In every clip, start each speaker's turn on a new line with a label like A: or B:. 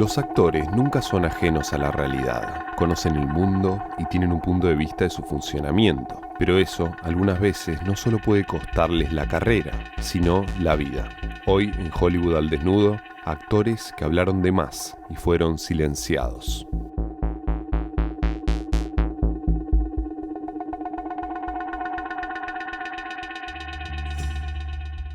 A: Los actores nunca son ajenos a la realidad, conocen el mundo y tienen un punto de vista de su funcionamiento, pero eso algunas veces no solo puede costarles la carrera, sino la vida. Hoy en Hollywood al desnudo, actores que hablaron de más y fueron silenciados.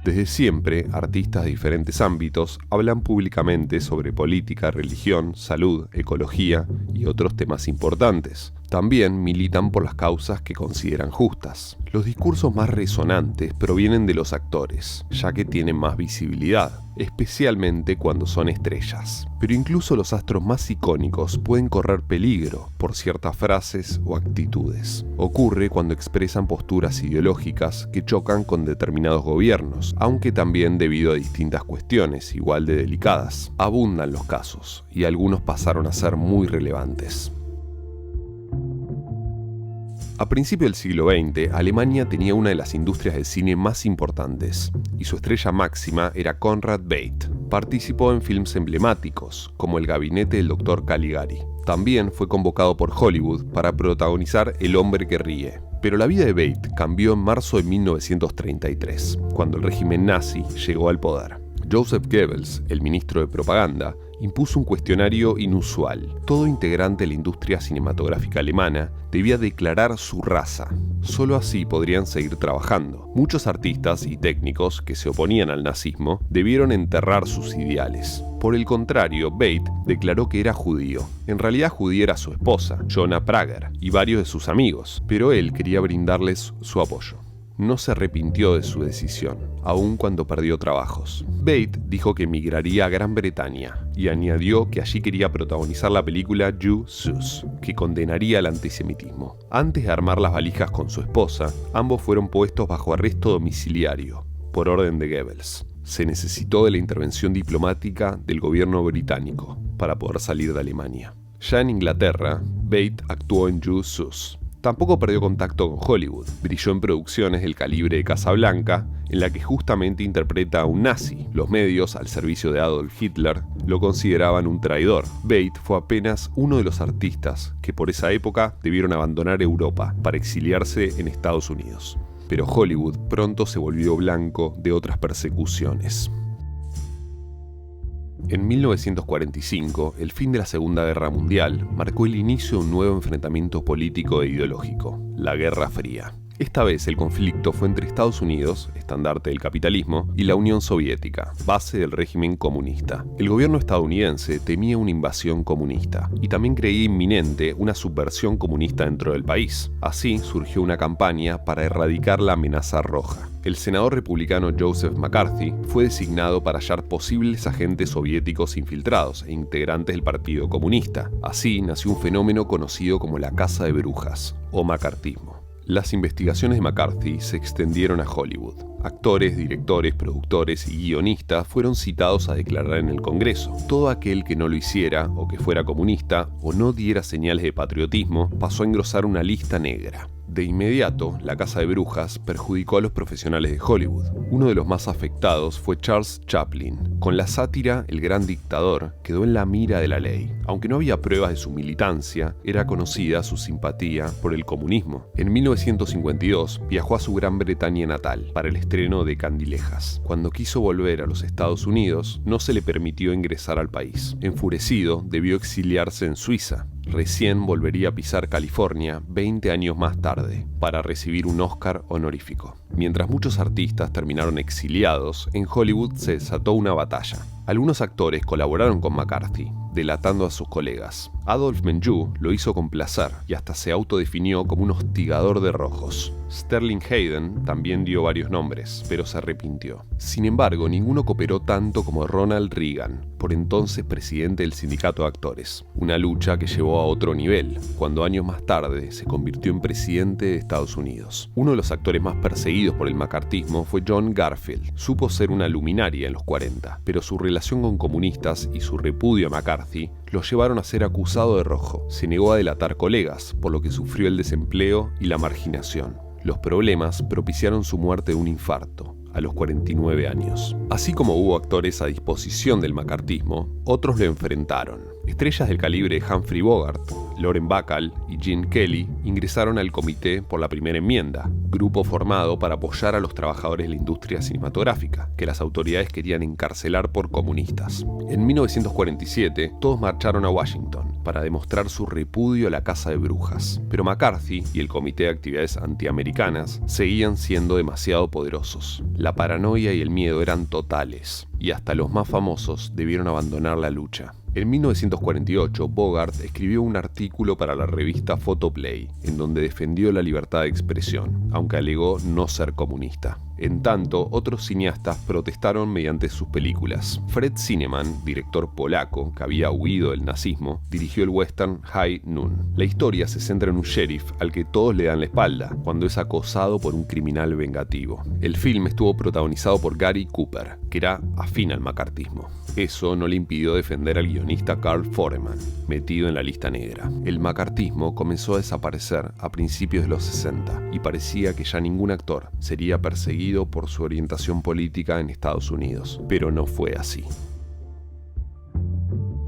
A: Desde siempre, artistas de diferentes ámbitos hablan públicamente sobre política, religión, salud, ecología y otros temas importantes. También militan por las causas que consideran justas. Los discursos más resonantes provienen de los actores, ya que tienen más visibilidad, especialmente cuando son estrellas. Pero incluso los astros más icónicos pueden correr peligro por ciertas frases o actitudes. Ocurre cuando expresan posturas ideológicas que chocan con determinados gobiernos, aunque también debido a distintas cuestiones igual de delicadas. Abundan los casos, y algunos pasaron a ser muy relevantes. A principios del siglo XX, Alemania tenía una de las industrias del cine más importantes, y su estrella máxima era Conrad Veidt. Participó en filmes emblemáticos, como El gabinete del Dr. Caligari. También fue convocado por Hollywood para protagonizar El hombre que ríe. Pero la vida de Veidt cambió en marzo de 1933, cuando el régimen nazi llegó al poder. Joseph Goebbels, el ministro de propaganda, impuso un cuestionario inusual. Todo integrante de la industria cinematográfica alemana debía declarar su raza. Solo así podrían seguir trabajando. Muchos artistas y técnicos que se oponían al nazismo debieron enterrar sus ideales. Por el contrario, Veidt declaró que era judío. En realidad judía era su esposa, Jonah Prager, y varios de sus amigos, pero él quería brindarles su apoyo. No se arrepintió de su decisión, aun cuando perdió trabajos. Veidt dijo que emigraría a Gran Bretaña y añadió que allí quería protagonizar la película You Sus, que condenaría el antisemitismo. Antes de armar las valijas con su esposa, ambos fueron puestos bajo arresto domiciliario, por orden de Goebbels. Se necesitó de la intervención diplomática del gobierno británico para poder salir de Alemania. Ya en Inglaterra, Veidt actuó en You Sus. Tampoco perdió contacto con Hollywood. Brilló en producciones del calibre de Casablanca, en la que justamente interpreta a un nazi. Los medios, al servicio de Adolf Hitler, lo consideraban un traidor. Veidt fue apenas uno de los artistas que por esa época debieron abandonar Europa para exiliarse en Estados Unidos. Pero Hollywood pronto se volvió blanco de otras persecuciones. En 1945, el fin de la Segunda Guerra Mundial marcó el inicio de un nuevo enfrentamiento político e ideológico, la Guerra Fría. Esta vez el conflicto fue entre Estados Unidos, estandarte del capitalismo, y la Unión Soviética, base del régimen comunista. El gobierno estadounidense temía una invasión comunista y también creía inminente una subversión comunista dentro del país. Así surgió una campaña para erradicar la amenaza roja. El senador republicano Joseph McCarthy fue designado para hallar posibles agentes soviéticos infiltrados e integrantes del Partido Comunista. Así nació un fenómeno conocido como la Casa de Brujas, o macartismo. Las investigaciones de McCarthy se extendieron a Hollywood. Actores, directores, productores y guionistas fueron citados a declarar en el Congreso. Todo aquel que no lo hiciera, o que fuera comunista, o no diera señales de patriotismo, pasó a engrosar una lista negra. De inmediato, la Casa de Brujas perjudicó a los profesionales de Hollywood. Uno de los más afectados fue Charles Chaplin. Con la sátira, el gran dictador quedó en la mira de la ley. Aunque no había pruebas de su militancia, era conocida su simpatía por el comunismo. En 1952 viajó a su Gran Bretaña natal para el estreno de Candilejas. Cuando quiso volver a los Estados Unidos, no se le permitió ingresar al país. Enfurecido, debió exiliarse en Suiza. Recién volvería a pisar California 20 años más tarde para recibir un Oscar honorífico. Mientras muchos artistas terminaron exiliados, en Hollywood se desató una batalla. Algunos actores colaboraron con McCarthy, delatando a sus colegas. Adolph Menjou lo hizo con placer y hasta se autodefinió como un hostigador de rojos. Sterling Hayden también dio varios nombres, pero se arrepintió. Sin embargo, ninguno cooperó tanto como Ronald Reagan, por entonces presidente del sindicato de actores. Una lucha que llevó a otro nivel, cuando años más tarde se convirtió en presidente de Estados Unidos. Uno de los actores más perseguidos por el macartismo fue John Garfield. Supo ser una luminaria en los 40, pero su relación con comunistas y su repudio a McCarthy lo llevaron a ser acusado de rojo. Se negó a delatar colegas, por lo que sufrió el desempleo y la marginación. Los problemas propiciaron su muerte de un infarto, a los 49 años. Así como hubo actores a disposición del macartismo, otros lo enfrentaron. Estrellas del calibre de Humphrey Bogart, Lauren Bacall y Gene Kelly ingresaron al Comité por la Primera Enmienda, grupo formado para apoyar a los trabajadores de la industria cinematográfica, que las autoridades querían encarcelar por comunistas. En 1947, todos marcharon a Washington para demostrar su repudio a la caza de brujas, pero McCarthy y el Comité de Actividades Antiamericanas seguían siendo demasiado poderosos. La paranoia y el miedo eran totales, y hasta los más famosos debieron abandonar la lucha. En 1948, Bogart escribió un artículo para la revista Photoplay, en donde defendió la libertad de expresión, aunque alegó no ser comunista. En tanto, otros cineastas protestaron mediante sus películas. Fred Zinnemann, director polaco que había huido del nazismo, dirigió el western High Noon. La historia se centra en un sheriff al que todos le dan la espalda cuando es acosado por un criminal vengativo. El film estuvo protagonizado por Gary Cooper, que era afín al macartismo. Eso no le impidió defender al guionista Carl Foreman, metido en la lista negra. El macartismo comenzó a desaparecer a principios de los 60 y parecía que ya ningún actor sería perseguido por su orientación política en Estados Unidos, pero no fue así.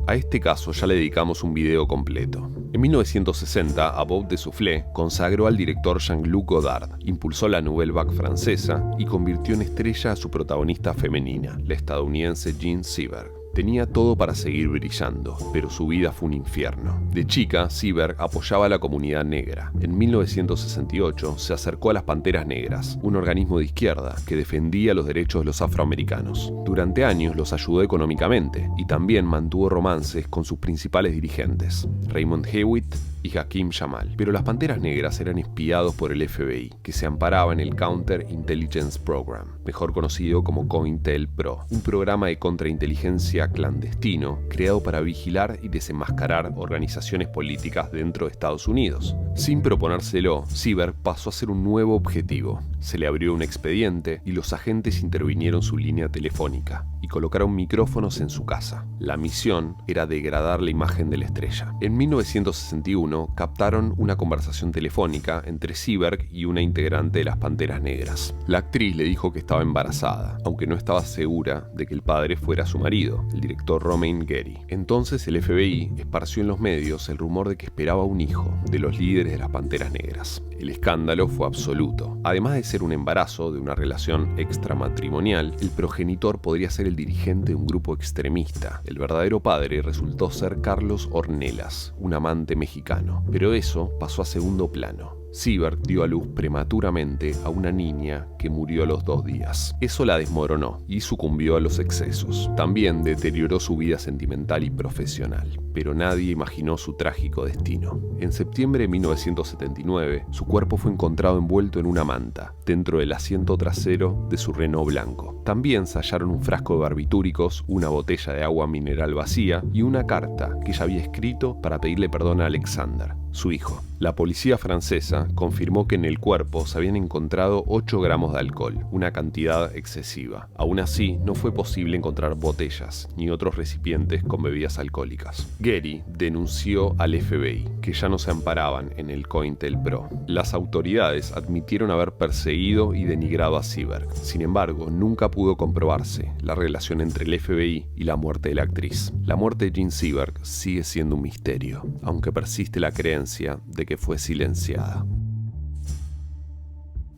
A: A este caso ya le dedicamos un video completo. En 1960, Above the Soufflé consagró al director Jean-Luc Godard, impulsó la Nouvelle Vague francesa y convirtió en estrella a su protagonista femenina, la estadounidense Jean Seberg. Tenía todo para seguir brillando, pero su vida fue un infierno. De chica, Seberg apoyaba a la comunidad negra. En 1968 se acercó a las Panteras Negras, un organismo de izquierda que defendía los derechos de los afroamericanos. Durante años los ayudó económicamente y también mantuvo romances con sus principales dirigentes, Raymond Hewitt y Hakim Jamal. Pero las Panteras Negras eran espiados por el FBI, que se amparaba en el Counter Intelligence Program, mejor conocido como COINTELPRO, un programa de contrainteligencia clandestino creado para vigilar y desenmascarar organizaciones políticas dentro de Estados Unidos. Sin proponérselo, Seberg pasó a ser un nuevo objetivo. Se le abrió un expediente y los agentes intervinieron su línea telefónica y colocaron micrófonos en su casa. La misión era degradar la imagen de la estrella. En 1961 captaron una conversación telefónica entre Seberg y una integrante de las Panteras Negras. La actriz le dijo que estaba embarazada, aunque no estaba segura de que el padre fuera su marido, el director Romain Gary. Entonces el FBI esparció en los medios el rumor de que esperaba un hijo de los líderes de las Panteras Negras. El escándalo fue absoluto. Además de ser un embarazo de una relación extramatrimonial, el progenitor podría ser el dirigente de un grupo extremista. El verdadero padre resultó ser Carlos Ornelas, un amante mexicano. Pero eso pasó a segundo plano. Seberg dio a luz prematuramente a una niña que murió a los 2 días. Eso la desmoronó y sucumbió a los excesos. También deterioró su vida sentimental y profesional, pero nadie imaginó su trágico destino. En septiembre de 1979, su cuerpo fue encontrado envuelto en una manta, dentro del asiento trasero de su Renault blanco. También se hallaron un frasco de barbitúricos, una botella de agua mineral vacía y una carta que ella había escrito para pedirle perdón a Alexander, su hijo. La policía francesa confirmó que en el cuerpo se habían encontrado 8 gramos de alcohol, una cantidad excesiva. Aún así, no fue posible encontrar botellas ni otros recipientes con bebidas alcohólicas. Gary denunció al FBI, que ya no se amparaban en el COINTELPRO. Las autoridades admitieron haber perseguido y denigrado a Seberg. Sin embargo, nunca pudo comprobarse la relación entre el FBI y la muerte de la actriz. La muerte de Jean Seberg sigue siendo un misterio, aunque persiste la creencia de que fue silenciada.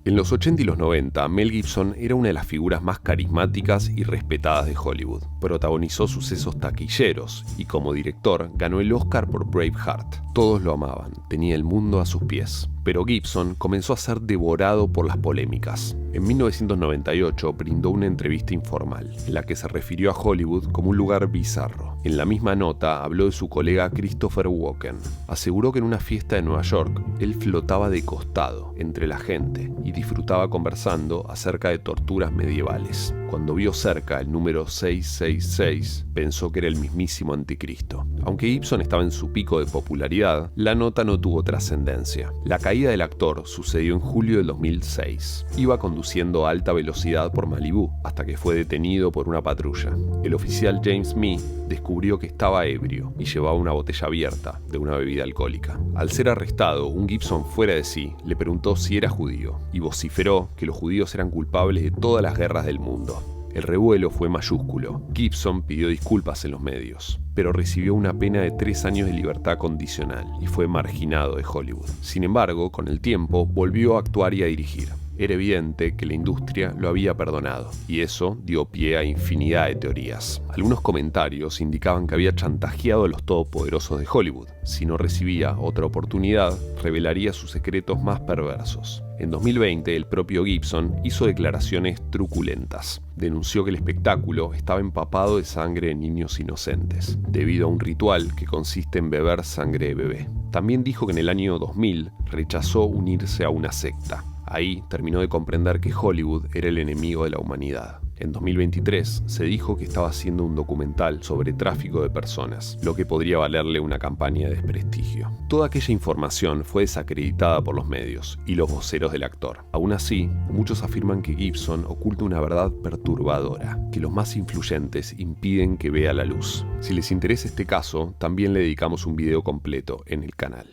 A: En los 80 y los 90, Mel Gibson era una de las figuras más carismáticas y respetadas de Hollywood. Protagonizó sucesos taquilleros y como director ganó el Oscar por Braveheart. Todos lo amaban, tenía el mundo a sus pies. Pero Gibson comenzó a ser devorado por las polémicas. En 1998 brindó una entrevista informal, en la que se refirió a Hollywood como un lugar bizarro. En la misma nota habló de su colega Christopher Walken. Aseguró que en una fiesta de Nueva York, él flotaba de costado entre la gente y disfrutaba conversando acerca de torturas medievales. Cuando vio cerca el número 666, pensó que era el mismísimo anticristo. Aunque Gibson estaba en su pico de popularidad, la nota no tuvo trascendencia. La caída del actor sucedió en julio del 2006. Iba conduciendo a alta velocidad por Malibú hasta que fue detenido por una patrulla. El oficial James Mee descubrió que estaba ebrio y llevaba una botella abierta de una bebida alcohólica. Al ser arrestado, un Gibson fuera de sí le preguntó si era judío y vociferó que los judíos eran culpables de todas las guerras del mundo. El revuelo fue mayúsculo. Gibson pidió disculpas en los medios, pero recibió una pena de 3 años de libertad condicional y fue marginado de Hollywood. Sin embargo, con el tiempo, volvió a actuar y a dirigir. Era evidente que la industria lo había perdonado, y eso dio pie a infinidad de teorías. Algunos comentarios indicaban que había chantajeado a los todopoderosos de Hollywood. Si no recibía otra oportunidad, revelaría sus secretos más perversos. En 2020, el propio Gibson hizo declaraciones truculentas. Denunció que el espectáculo estaba empapado de sangre de niños inocentes, debido a un ritual que consiste en beber sangre de bebé. También dijo que en el año 2000 rechazó unirse a una secta. Ahí terminó de comprender que Hollywood era el enemigo de la humanidad. En 2023 se dijo que estaba haciendo un documental sobre tráfico de personas, lo que podría valerle una campaña de desprestigio. Toda aquella información fue desacreditada por los medios y los voceros del actor. Aún así, muchos afirman que Gibson oculta una verdad perturbadora, que los más influyentes impiden que vea la luz. Si les interesa este caso, también le dedicamos un video completo en el canal.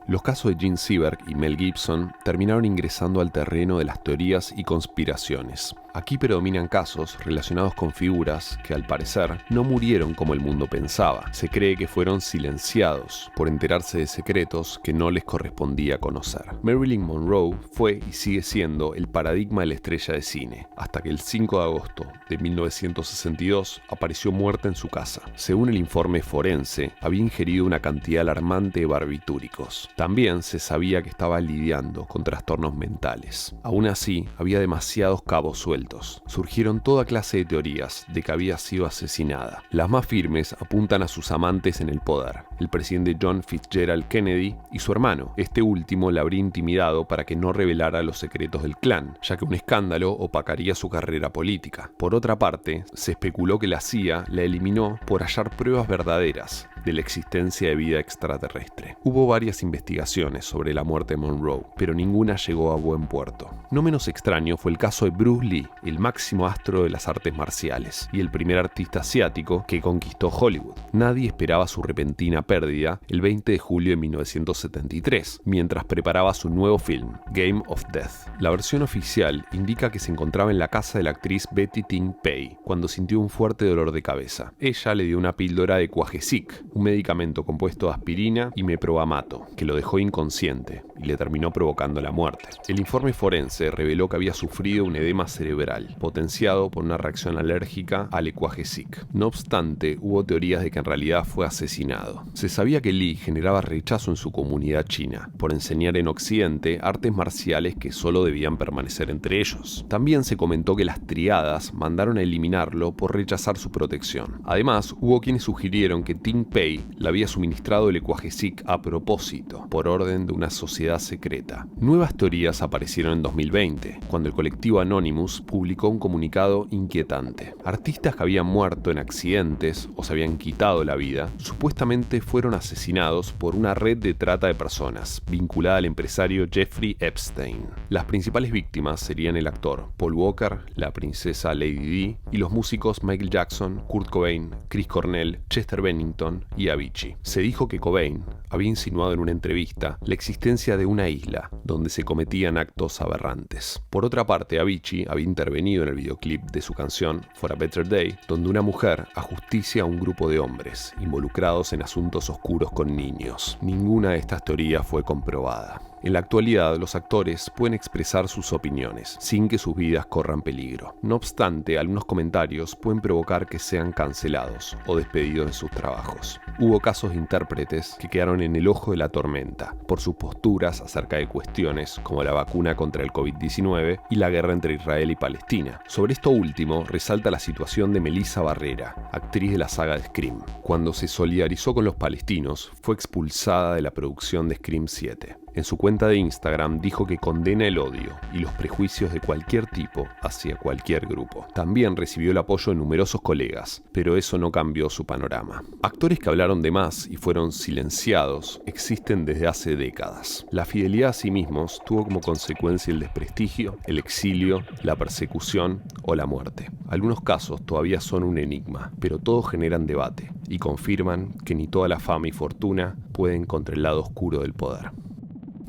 A: Los casos de Gene Seberg y Mel Gibson terminaron ingresando al terreno de las teorías y conspiraciones. Aquí predominan casos relacionados con figuras que, al parecer, no murieron como el mundo pensaba. Se cree que fueron silenciados por enterarse de secretos que no les correspondía conocer. Marilyn Monroe fue y sigue siendo el paradigma de la estrella de cine, hasta que el 5 de agosto de 1962 apareció muerta en su casa. Según el informe forense, había ingerido una cantidad alarmante de barbitúricos. También se sabía que estaba lidiando con trastornos mentales. Aún así, había demasiados cabos sueltos. Surgieron toda clase de teorías de que había sido asesinada. Las más firmes apuntan a sus amantes en el poder, el presidente John Fitzgerald Kennedy y su hermano. Este último la habría intimidado para que no revelara los secretos del clan, ya que un escándalo opacaría su carrera política. Por otra parte, se especuló que la CIA la eliminó por hallar pruebas verdaderas de la existencia de vida extraterrestre. Hubo varias investigaciones sobre la muerte de Monroe, pero ninguna llegó a buen puerto. No menos extraño fue el caso de Bruce Lee, el máximo astro de las artes marciales y el primer artista asiático que conquistó Hollywood. Nadie esperaba su repentina pérdida el 20 de julio de 1973, mientras preparaba su nuevo film, Game of Death. La versión oficial indica que se encontraba en la casa de la actriz Betty Ting Pei cuando sintió un fuerte dolor de cabeza. Ella le dio una píldora de Quagesic, un medicamento compuesto de aspirina y meprobamato, que lo dejó inconsciente y le terminó provocando la muerte. El informe forense reveló que había sufrido un edema cerebral, potenciado por una reacción alérgica al Quagesic. No obstante, hubo teorías de que en realidad fue asesinado. Se sabía que Lee generaba rechazo en su comunidad china por enseñar en Occidente artes marciales que solo debían permanecer entre ellos. También se comentó que las triadas mandaron a eliminarlo por rechazar su protección. Además, hubo quienes sugirieron que Ting Pei le había suministrado el Quagesic a propósito, por orden de una sociedad secreta. Nuevas teorías aparecieron en 2020, cuando el colectivo Anonymous publicó un comunicado inquietante. Artistas que habían muerto en accidentes o se habían quitado la vida, supuestamente fueron asesinados por una red de trata de personas, vinculada al empresario Jeffrey Epstein. Las principales víctimas serían el actor Paul Walker, la princesa Lady Di y los músicos Michael Jackson, Kurt Cobain, Chris Cornell, Chester Bennington y Avicii. Se dijo que Cobain había insinuado en una entrevista la existencia de una isla donde se cometían actos aberrantes. Por otra parte, Avicii había intervenido en el videoclip de su canción For a Better Day, donde una mujer ajusticia a un grupo de hombres involucrados en asuntos oscuros con niños. Ninguna de estas teorías fue comprobada. En la actualidad, los actores pueden expresar sus opiniones sin que sus vidas corran peligro. No obstante, algunos comentarios pueden provocar que sean cancelados o despedidos de sus trabajos. Hubo casos de intérpretes que quedaron en el ojo de la tormenta por sus posturas acerca de cuestiones como la vacuna contra el COVID-19 y la guerra entre Israel y Palestina. Sobre esto último, resalta la situación de Melissa Barrera, actriz de la saga de Scream. Cuando se solidarizó con los palestinos, fue expulsada de la producción de Scream 7. En su cuenta de Instagram dijo que condena el odio y los prejuicios de cualquier tipo hacia cualquier grupo. También recibió el apoyo de numerosos colegas, pero eso no cambió su panorama. Actores que hablaron de más y fueron silenciados existen desde hace décadas. La fidelidad a sí mismos tuvo como consecuencia el desprestigio, el exilio, la persecución o la muerte. Algunos casos todavía son un enigma, pero todos generan debate y confirman que ni toda la fama y fortuna pueden contra el lado oscuro del poder.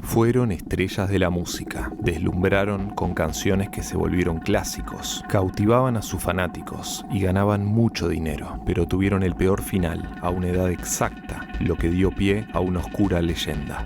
A: Fueron estrellas de la música, deslumbraron con canciones que se volvieron clásicos, cautivaban a sus fanáticos y ganaban mucho dinero, pero tuvieron el peor final a una edad exacta, lo que dio pie a una oscura leyenda.